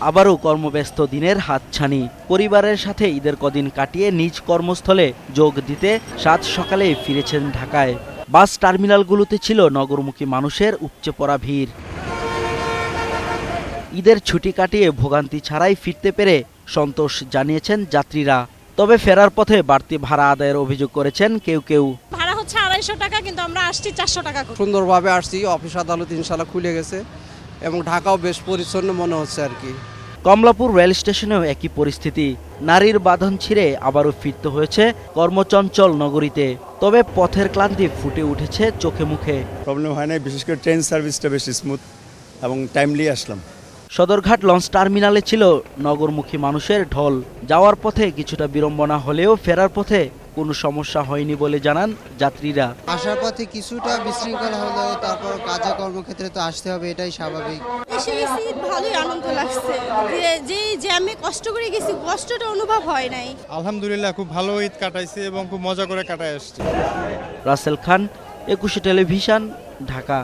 আবারও কর্মব্যস্ত দিনের হাতছানি। পরিবারের সাথে ঈদের কদিন কাটিয়ে নিজ কর্মস্থলে যোগ দিতে সাত সকালে ফিরেছেন ঢাকায়। বাস টার্মিনালগুলোতে ছিল নগরমুখী মানুষের উপচে পড়া ভিড়। ঈদের ছুটি কাটিয়ে ভোগান্তি ছাড়াই ফিরতে পেরে সন্তোষ জানিয়েছেন যাত্রীরা। তবে ফেরার পথে বাড়তি ভাড়া আদায়ের অভিযোগ করেছেন কেউ কেউ। ভাড়া হচ্ছে 250 টাকা, কিন্তু আমরা আসছি 400 টাকা করে। সুন্দরভাবে আসছি, অফিস আদালত ইনশাল্লাহ খুলে গেছে এবং ঢাকাও বেশ পরিচ্ছন্ন মনে হচ্ছে আর কি। কমলাপুর রেল স্টেশনেও একই পরিস্থিতি। নারীর বাঁধন ছিঁড়ে আবারও ফিরতে হয়েছে কর্মচঞ্চল নগরীতে। তবে পথের ক্লান্তি ফুটে উঠেছে চোখে মুখে। প্রবলেম হয় না, বিশেষ করে ট্রেন সার্ভিসটা বেশ স্মুথ এবং টাইমলি আসলাম। সদরঘাট লঞ্চ টার্মিনালে ছিল নগরমুখী মানুষের ঢল। যাওয়ার পথে কিছুটা বিড়ম্বনা হলেও ফেরার পথে কোনো সমস্যা হয়নি বলে জানান যাত্রীরা। আসার পথে কিছুটা বিশৃঙ্খলা হলেও তারপর কাজে কর্মক্ষেত্রে তো আসতে হবে, এটাই স্বাভাবিক। এসে গেছি, ভালোই আনন্দ লাগছে। যে জ্যামে কষ্ট করে গেছি, কষ্টটা অনুভব হয় নাই। আলহামদুলিল্লাহ খুব ভালো ঈদ কাটাইছি এবং খুব মজা করে কাটাই আসছি। রাসেল খান, 21 টেলিভিশন, ঢাকা।